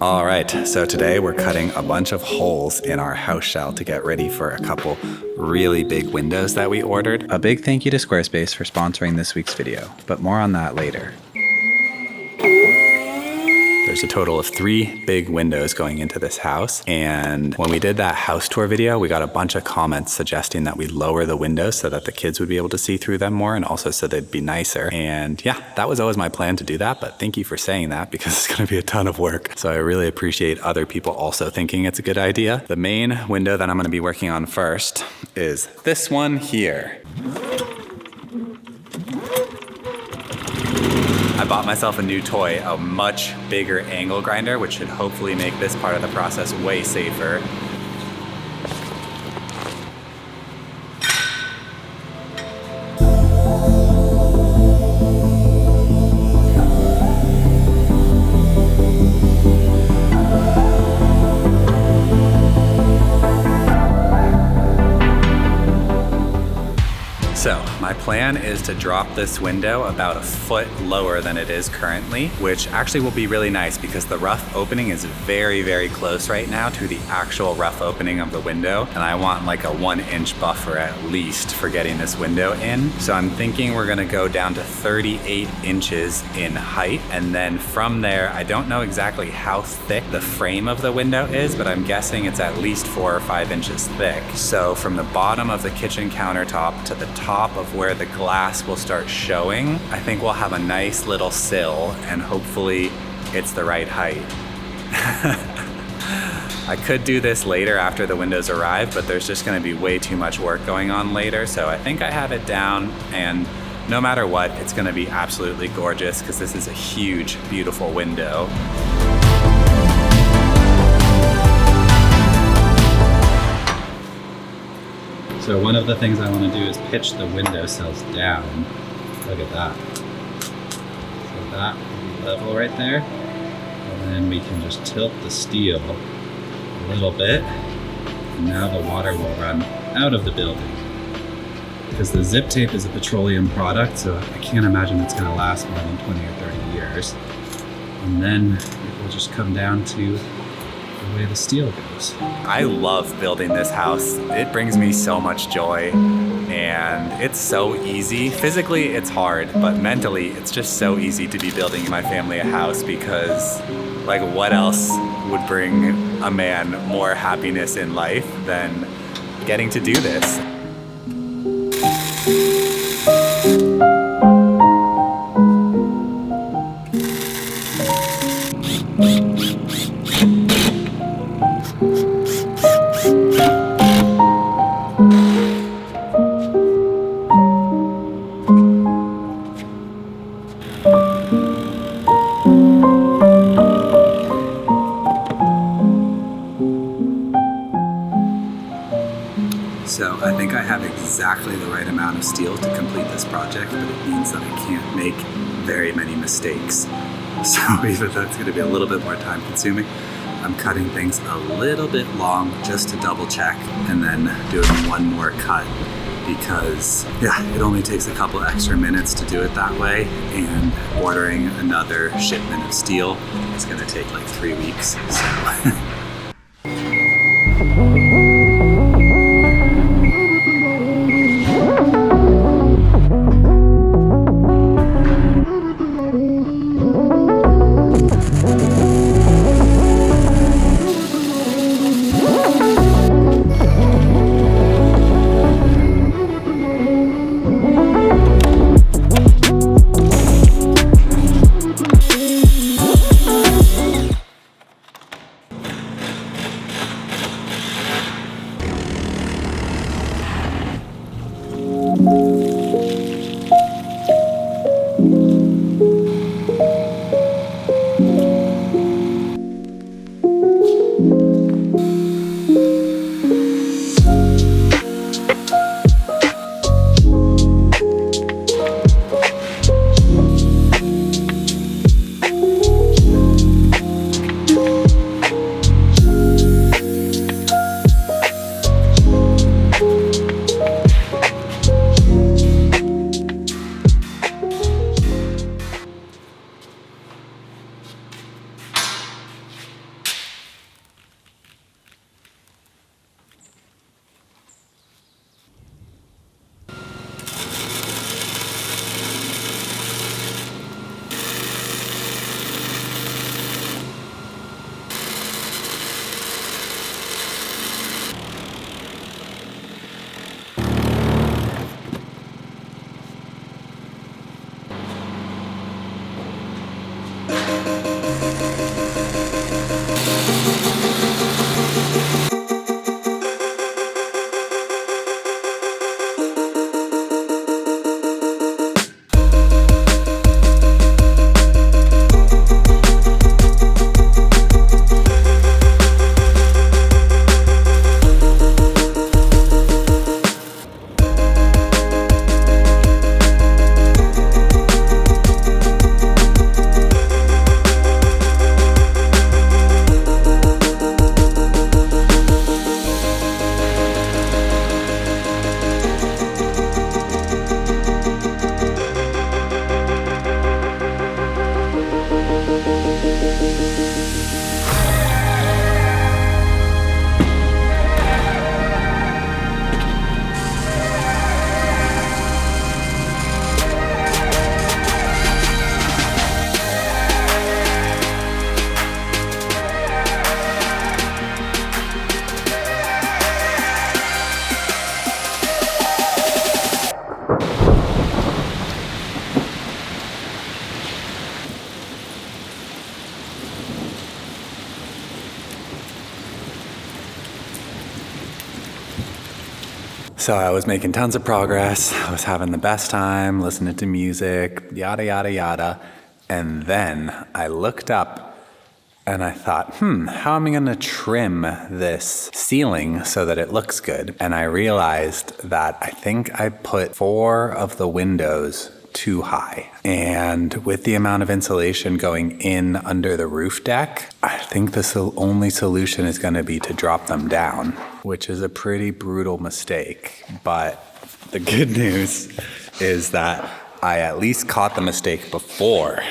All right, so today we're cutting a bunch of holes in our house shell to get ready for a couple really big windows that we ordered. A big thank you to Squarespace for sponsoring this week's video, but more on that later. There's a total of 3 big windows going into this house. And when we did that house tour video, we got a bunch of comments suggesting that we lower the windows so that the kids would be able to see through them more and also so they'd be nicer. And yeah, that was always my plan to do that, but thank you for saying that because it's gonna be a ton of work. So I really appreciate other people also thinking it's a good idea. The main window that I'm gonna be working on first is this one here. I bought myself a new toy, a much bigger angle grinder, which should hopefully make this part of the process way safer. So my plan is to drop this window about a foot lower than it is currently, which actually will be really nice because the rough opening is very close right now to the actual rough opening of the window. And I want like a 1-inch buffer at least for getting this window in. So I'm thinking we're gonna go down to 38 inches in height. And then from there, I don't know exactly how thick the frame of the window is, but I'm guessing it's at least 4 or 5 inches thick. So from the bottom of the kitchen countertop to the top of where the glass will start showing, I think we'll have a nice little sill and hopefully it's the right height. I could do this later after the windows arrive, but there's just gonna be way too much work going on later. So I think I have it down, and no matter what, it's gonna be absolutely gorgeous because this is a huge, beautiful window. So one of the things I want to do is pitch the window sills down. Look at that. So that will be level right there. And then we can just tilt the steel a little bit. And now the water will run out of the building. Because the zip tape is a petroleum product, so I can't imagine it's going to last more than 20 or 30 years. And then it will just come down to the way the steel goes. I love building this house. It brings me so much joy and it's so easy. Physically it's hard, but mentally it's just so easy to be building my family a house because like what else would bring a man more happiness in life than getting to do this? So I think I have exactly the right amount of steel to complete this project, but it means that I can't make very many mistakes. So even though it's going to be a little bit more time consuming, I'm cutting things a little bit long just to double check and then doing one more cut because yeah, it only takes a couple extra minutes to do it that way, and ordering another shipment of steel is going to take like 3 weeks. So So I was making tons of progress. I was having the best time, listening to music, yada, yada, yada. And then I looked up and I thought, how am I gonna trim this ceiling so that it looks good? And I realized that I think I put 4 of the windows too high. And with the amount of insulation going in under the roof deck, I think the only solution is gonna be to drop them down, which is a pretty brutal mistake. But the good news is that I at least caught the mistake before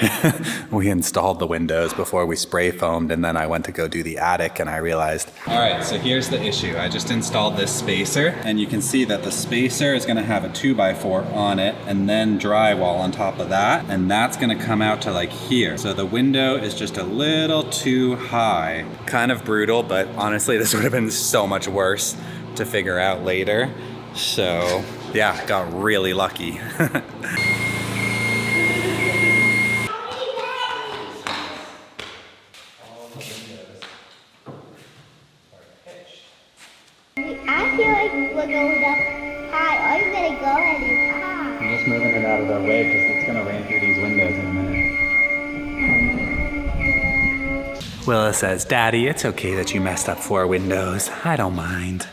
we installed the windows, before we spray foamed, and then I went to go do the attic and I realized, all right, so here's the issue. I just installed this spacer and you can see that the spacer is gonna have a 2x4 on it and then drywall on top of that, and that's gonna come out to like here. So the window is just a little too high. Kind of brutal, but honestly, this would have been so much worse to figure out later. So yeah, got really lucky. I feel like we're going up high. I'm gonna go any high. I'm just moving it out of the way because it's gonna rain through these windows in a minute. Willa says, Daddy, it's okay that you messed up 4 windows. I don't mind.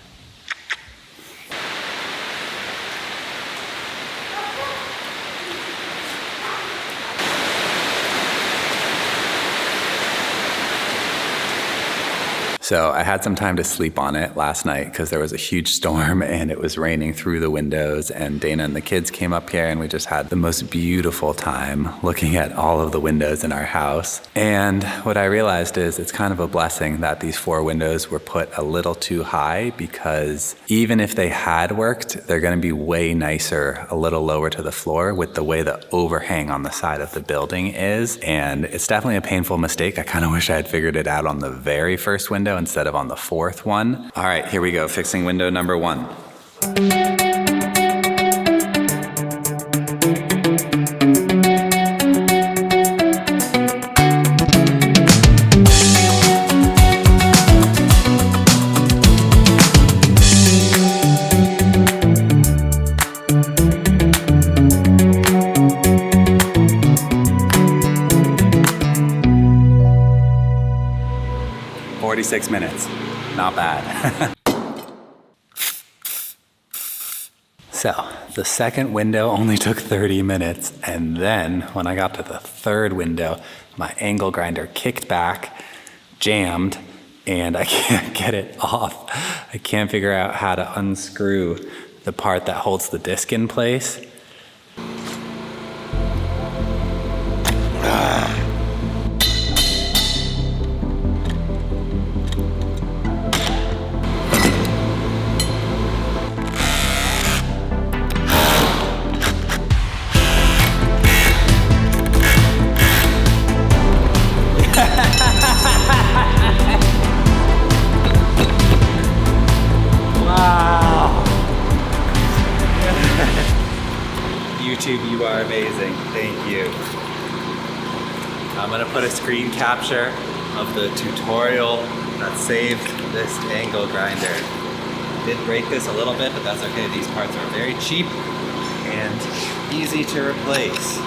So I had some time to sleep on it last night because there was a huge storm and it was raining through the windows, and Dana and the kids came up here and we just had the most beautiful time looking at all of the windows in our house. And what I realized is it's kind of a blessing that these 4 windows were put a little too high, because even if they had worked, they're going to be way nicer a little lower to the floor with the way the overhang on the side of the building is. And it's definitely a painful mistake. I kind of wish I had figured it out on the very first window instead of on the 4th one. All right, here we go, fixing window number 1. 46 minutes, not bad. So the second window only took 30 minutes, and then when I got to the 3rd window, my angle grinder kicked back, jammed, and I can't get it off. I can't figure out how to unscrew the part that holds the disc in place. YouTube, you are amazing. Thank you. I'm gonna put a screen capture of the tutorial that saved this angle grinder. Did break this a little bit, but that's okay. These parts are very cheap and easy to replace.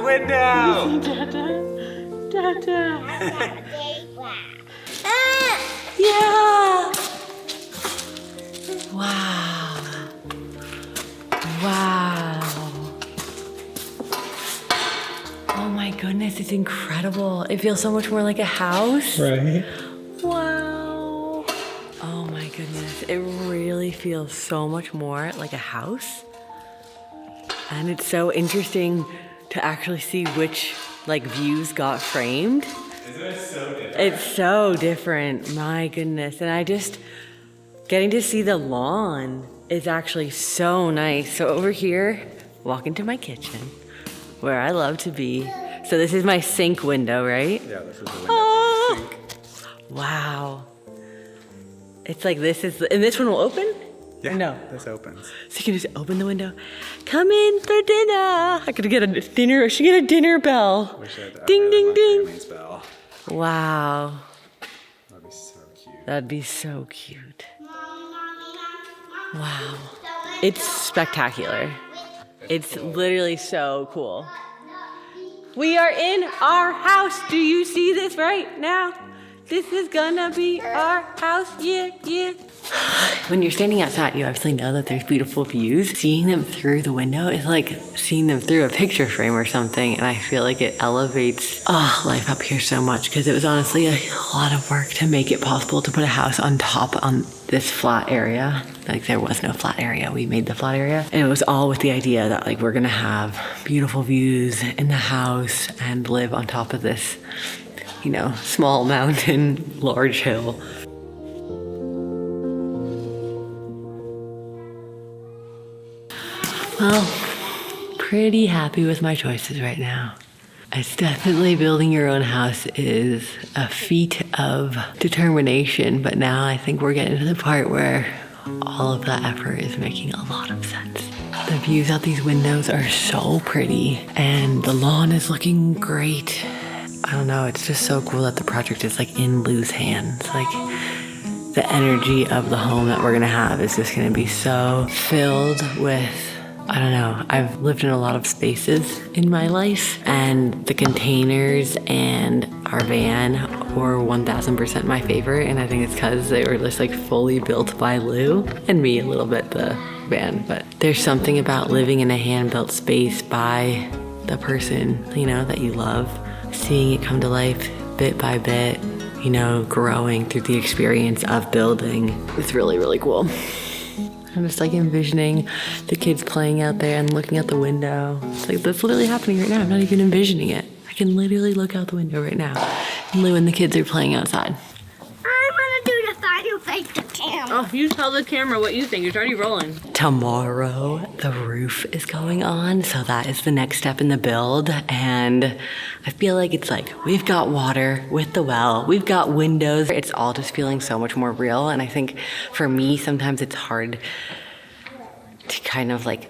Window! Dada. Yeah! Wow. Wow. Oh my goodness, it's incredible. It feels so much more like a house. Right? Wow. Oh my goodness. It really feels so much more like a house. And it's so interesting to actually see which like views got framed. Isn't it so different? It's so different, my goodness. And I just, getting to see the lawn is actually so nice. So over here, walk into my kitchen where I love to be. So this is my sink window, right? Yeah, this is the window. Oh, wow. It's like this is, and this one will open? Yeah, Or no. this opens. So you can just open the window. Come in for dinner. I could get a dinner, I should get a dinner bell. Wish I'd Ding, really ding, loved ding. Grammy's bell. Wow. That'd be so cute. That'd be so cute. Wow. It's spectacular. It's literally so cool. We are in our house. Do you see this right now? This is gonna be our house. Yeah, yeah. When you're standing outside, you obviously know that there's beautiful views. Seeing them through the window is like seeing them through a picture frame or something. And I feel like it elevates life up here so much, because it was honestly a lot of work to make it possible to put a house on top on this flat area. Like there was no flat area. We made the flat area. And it was all with the idea that like we're gonna have beautiful views in the house and live on top of this, you know, small mountain, large hill. Well, pretty happy with my choices right now. It's definitely building your own house is a feat of determination, but now I think we're getting to the part where all of that effort is making a lot of sense. The views out these windows are so pretty, and the lawn is looking great. I don't know, it's just so cool that the project is like in Lou's hands. Like the energy of the home that we're gonna have is just gonna be so filled with, I don't know, I've lived in a lot of spaces in my life, and the containers and our van were 1000% my favorite, and I think it's because they were just like fully built by Lou, and me a little bit, the van. But there's something about living in a hand-built space by the person, you know, that you love, seeing it come to life bit by bit, you know, growing through the experience of building. It's really, really cool. I'm just like envisioning the kids playing out there and looking out the window. It's like that's literally happening right now. I'm not even envisioning it. I can literally look out the window right now. And Lou and the kids are playing outside. I'm gonna do the final face to camera. Oh, you tell the camera what you think. It's already rolling. Tomorrow, the roof is going on. So that is the next step in the build. And I feel like it's like, we've got water with the well. We've got windows. It's all just feeling so much more real. And I think for me, sometimes it's hard to kind of like,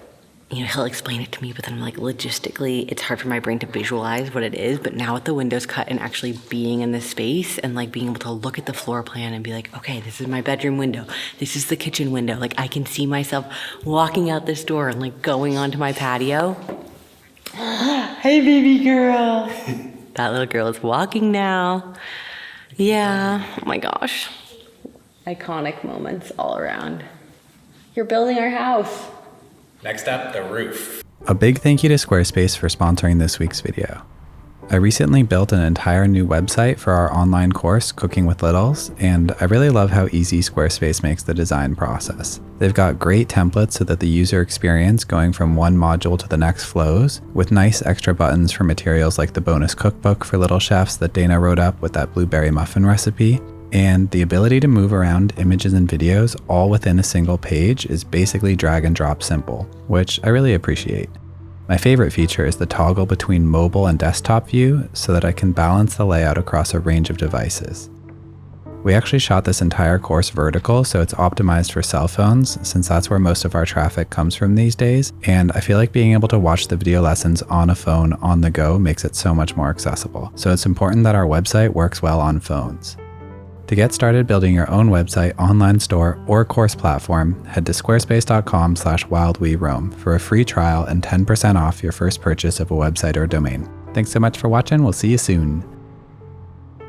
you know, he'll explain it to me, but then I'm like, logistically, it's hard for my brain to visualize what it is. But now with the windows cut and actually being in this space and like being able to look at the floor plan and be like, okay, this is my bedroom window. This is the kitchen window. Like I can see myself walking out this door and like going onto my patio. Hey, baby girl. That little girl is walking now. Yeah, oh my gosh. Iconic moments all around. You're building our house. Next up, the roof. A big thank you to Squarespace for sponsoring this week's video. I recently built an entire new website for our online course, Cooking with Littles, and I really love how easy Squarespace makes the design process. They've got great templates so that the user experience going from one module to the next flows, with nice extra buttons for materials like the bonus cookbook for little chefs that Dana wrote up with that blueberry muffin recipe, and the ability to move around images and videos all within a single page is basically drag and drop simple, which I really appreciate. My favorite feature is the toggle between mobile and desktop view so that I can balance the layout across a range of devices. We actually shot this entire course vertical, so it's optimized for cell phones, since that's where most of our traffic comes from these days, and I feel like being able to watch the video lessons on a phone on the go makes it so much more accessible. So it's important that our website works well on phones. To get started building your own website, online store, or course platform, head to squarespace.com/wildweroam for a free trial and 10% off your first purchase of a website or domain. Thanks so much for watching. We'll see you soon.